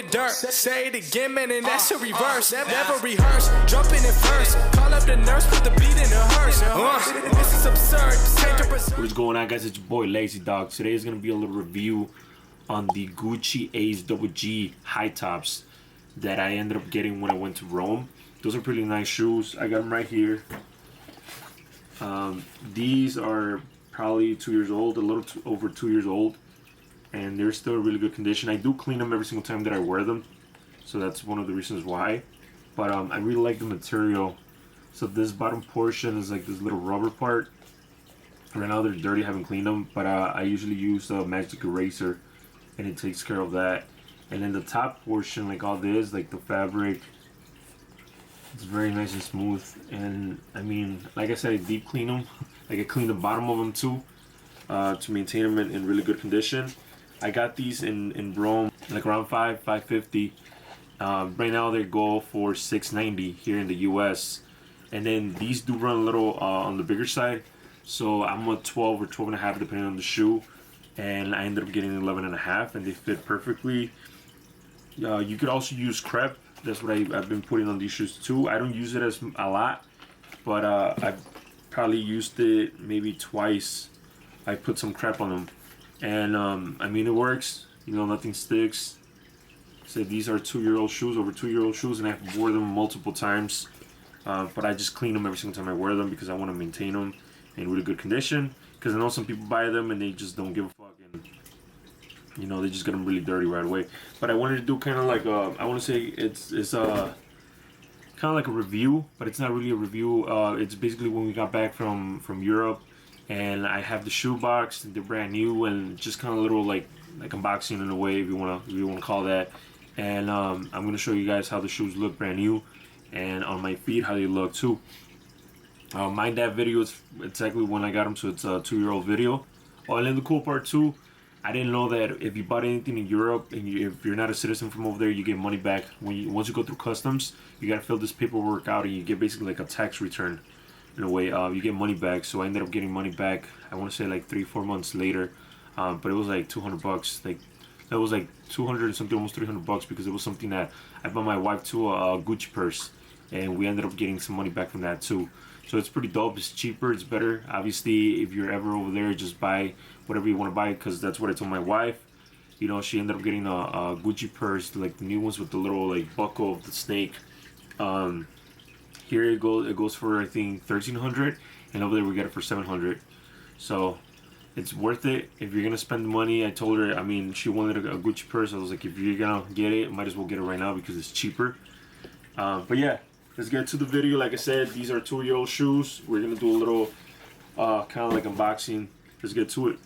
the dirt. Say it again, man, and that's a reverse. Never rehearse, jumping in first. Call up the nurse, put the beat in the hearse. This is absurd. What's going on, guys? It's your boy Layzie Dog. Today is gonna be a little review on the Gucci Ace Double G high tops that I ended up getting when I went to Rome. Those are pretty nice shoes. I got them right here. These are probably 2 years old, a little over 2 years old, and they're still in really good condition. I do clean them every single time that I wear them, so that's one of the reasons why. But I really like the material. So this bottom portion is like this little rubber part. Right now they're dirty, I haven't cleaned them, but I usually use a magic eraser and it takes care of that. And then the top portion, like all this, like the fabric, it's very nice and smooth. And I mean, like I said, I deep clean them. Like I clean the bottom of them too, to maintain them in really good condition. I got these in Rome, like around $550. Right now they go for $690 here in the US. And then these do run a little on the bigger side. So I'm a 12 or 12 and a half depending on the shoe. And I ended up getting 11 and a half, and they fit perfectly. You could also use crepe. That's what I've been putting on these shoes too. I don't use it as a lot, but I've probably used it maybe twice. I put some crepe on them, and I mean it works. You know, nothing sticks. So these are 2-year-old shoes, over 2-year-old shoes, and I've worn them multiple times. But I just clean them every single time I wear them because I want to maintain them in really good condition. Because I know some people buy them and they just don't give a fuck, and you know, they just get them really dirty right away. But I wanted to do kind of like I want to say it's kind of like a review, but it's not really a review. It's basically when we got back from Europe, and I have the shoe box, they're brand new, and just kind of a little like unboxing in a way, if you wanna call that. And I'm gonna show you guys how the shoes look brand new, and on my feet how they look too. Mind that video is exactly when I got them, so it's a 2-year-old video. Oh, and then the cool part too, I didn't know that if you bought anything in Europe and if you're not a citizen from over there, you get money back. Once you go through customs, you gotta fill this paperwork out, and you get basically like a tax return in a way. You get money back. So I ended up getting money back, I want to say like 3-4 months later, but it was like $200. Like that was like 200 and something, almost $300, because it was something that I bought my wife to a Gucci purse, and we ended up getting some money back from that too. So it's pretty dope. It's cheaper, it's better. Obviously, if you're ever over there, just buy whatever you want to buy, because that's what I told my wife. You know, she ended up getting a Gucci purse, like the new ones with the little like buckle of the snake. Here it goes for I think $1,300, and over there we get it for $700. So it's worth it if you're gonna spend the money. I told her, I mean, she wanted a Gucci purse. I was like, if you're gonna get it, might as well get it right now because it's cheaper. But yeah, let's get to the video. Like I said, these are 2-year-old shoes. We're gonna do a little kind of like unboxing. Let's get to it.